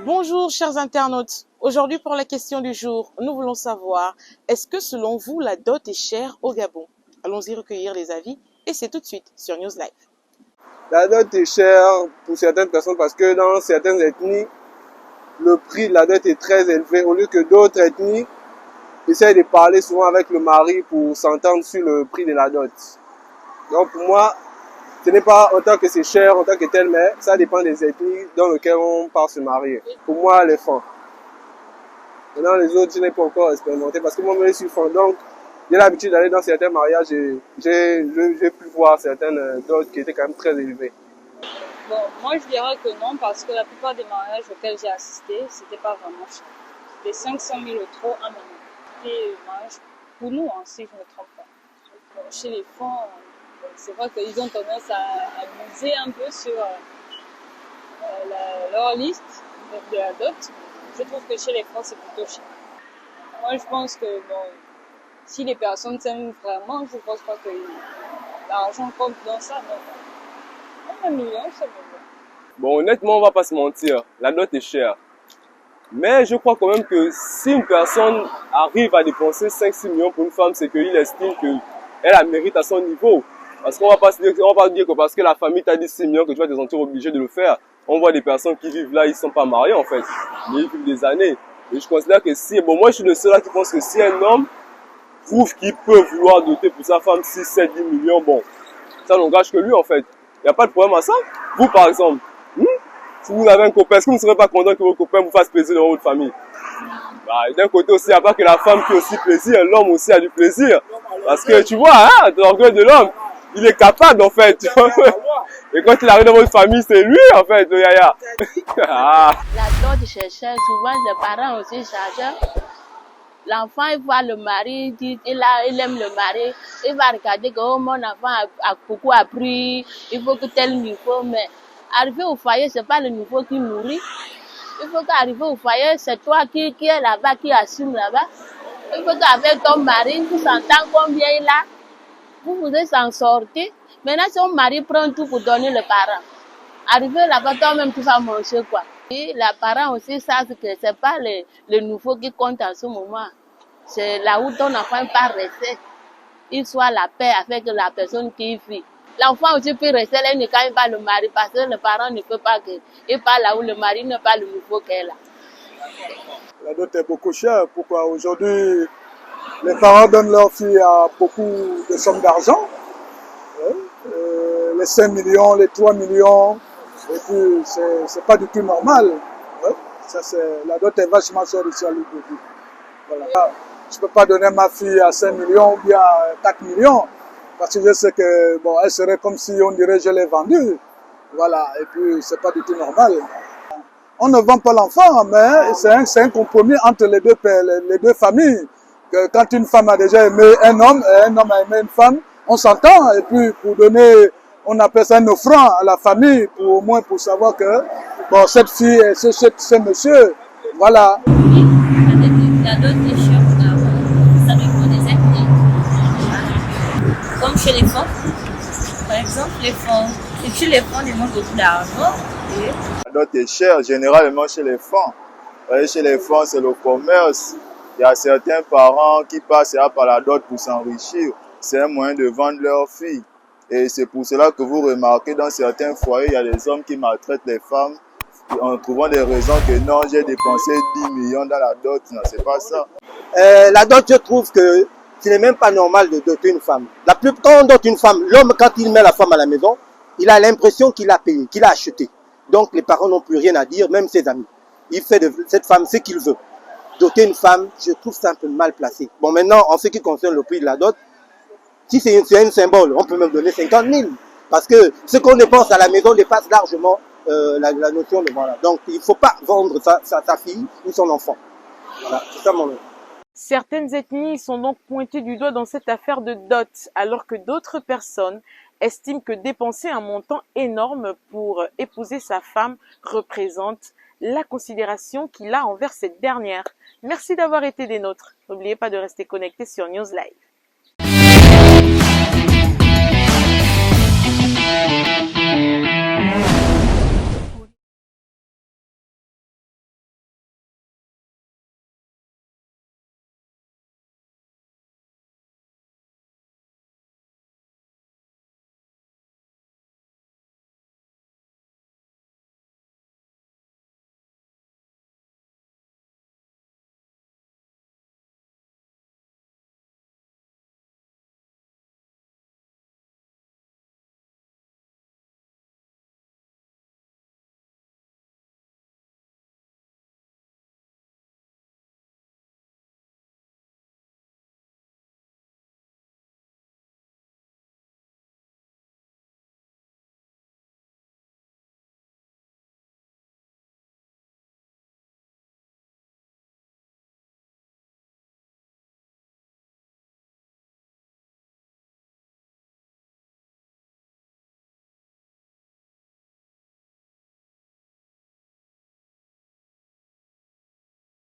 Bonjour chers internautes, aujourd'hui pour la question du jour, nous voulons savoir, est-ce que selon vous la dot est chère au Gabon? Allons-y recueillir les avis et c'est tout de suite sur News Live. La dot est chère pour certaines personnes parce que dans certaines ethnies, le prix de la dot est très élevé. Au lieu que d'autres ethnies essayent de parler souvent avec le mari pour s'entendre sur le prix de la dot. Donc pour moi, ce n'est pas autant que c'est cher, autant que tel, mais ça dépend des ethnies dans lesquelles on part se marier. Pour moi, les femmes. Maintenant, les autres, je n'ai pas encore expérimenté parce que moi-même, je suis femme. Donc, j'ai l'habitude d'aller dans certains mariages et j'ai pu voir certaines dots qui étaient quand même très élevées. Bon, moi je dirais que non parce que la plupart des mariages auxquels j'ai assisté, c'était pas vraiment cher. C'était 500 000 euros à moment. C'était un mariage pour nous, hein, si je ne me trompe pas. Bon, chez les femmes, c'est vrai qu'ils ont tendance à miser un peu sur leur liste de la dot. Je trouve que chez les femmes, c'est plutôt cher. Moi, je pense que bon, si les personnes s'aiment vraiment, je ne pense pas que l'argent compte dans ça. Non. 1 million, c'est bon. Bon, honnêtement, on va pas se mentir, la dot est chère. Mais je crois quand même que si une personne arrive à dépenser 5-6 millions pour une femme, c'est qu'il estime qu'elle la mérite à son niveau. Parce qu'on va pas dire que parce que la famille t'a dit 6 millions que tu vas te sentir obligé de le faire. On voit des personnes qui vivent là, ils sont pas mariés en fait. Mais ils vivent des années. Et je considère que si, bon, moi je suis le seul là qui pense que si un homme prouve qu'il peut vouloir doter pour sa femme 6, 7, 10 millions, bon, ça n'engage que lui en fait. Il n'y a pas de problème à ça. Vous par exemple, si vous avez un copain, est-ce que vous ne serez pas content que votre copain vous fasse plaisir dans votre famille? Bah, d'un côté aussi, il n'y a pas que la femme qui a aussi plaisir, l'homme aussi a du plaisir. Parce que tu vois, hein, l'orgueil de l'homme, il est capable en fait. Et quand il arrive dans votre famille, c'est lui en fait, le yaya. La dot c'est cher, souvent les parents aussi chargent. L'enfant, il voit le mari, il aime le mari, il va regarder que oh, mon enfant a beaucoup appris, il faut que tel niveau, mais arriver au foyer, c'est pas le niveau qui nourrit. Il faut qu'arriver au foyer, c'est toi qui est là-bas, qui assume là-bas. Il faut qu'avec ton mari, vous s'entendez combien il a, vous pouvez s'en sortir. Maintenant, si ton mari prend tout pour donner le parent, arriver là-bas, toi-même, tu vas manger quoi. Et les parents aussi savent que c'est pas le nouveau qui compte en ce moment. C'est là où ton enfant part rester. Il soit la paix avec la personne qui vit. L'enfant aussi peut rester là quand il va le mari parce que le parent ne peut pas qu'il part là où le mari n'est pas le nouveau qu'elle a. La dot est beaucoup chère. Pourquoi aujourd'hui les parents donnent leur fille à beaucoup de sommes d'argent. Les 5 millions, les 3 millions. Et puis, c'est pas du tout normal. Ça, la dot est vachement chère ici à Libreville. Voilà. Je peux pas donner ma fille à 5 millions ou bien à 4 millions. Parce que je sais que, bon, elle serait comme si on dirait je l'ai vendue. Voilà. Et puis, c'est pas du tout normal. On ne vend pas l'enfant, mais c'est un compromis entre les deux familles. Que quand une femme a déjà aimé un homme et un homme a aimé une femme, on s'entend. Et puis, pour donner, on appelle ça un offrant à la famille, au moins pour savoir que, bon, cette fille et ce monsieur, voilà. La dot est chère au Gabon, ça dépend des ethnies. Comme chez les femmes, par exemple, chez les femmes, ils demandent beaucoup d'argent. La dot est chère généralement chez les femmes. Chez les femmes, c'est le commerce. Il y a certains parents qui passent par la dot pour s'enrichir. C'est un moyen de vendre leur fille. Et c'est pour cela que vous remarquez dans certains foyers, il y a des hommes qui maltraitent les femmes en trouvant des raisons que non, j'ai dépensé 10 millions dans la dot. Non, c'est pas ça. La dot, je trouve que ce n'est même pas normal de doter une femme. Quand on dote une femme, l'homme, quand il met la femme à la maison, il a l'impression qu'il a payé, qu'il a acheté. Donc les parents n'ont plus rien à dire, même ses amis. Il fait de cette femme ce qu'il veut. Doter une femme, je trouve ça un peu mal placé. Bon, maintenant, en ce qui concerne le prix de la dot, si c'est un symbole, on peut même donner 50 000. Parce que ce qu'on dépense à la maison dépasse largement la notion de voilà. Donc, il ne faut pas vendre sa fille ou son enfant. Voilà, c'est ça mon avis. Certaines ethnies sont donc pointées du doigt dans cette affaire de dot, alors que d'autres personnes estiment que dépenser un montant énorme pour épouser sa femme représente la considération qu'il a envers cette dernière. Merci d'avoir été des nôtres. N'oubliez pas de rester connecté sur News Live.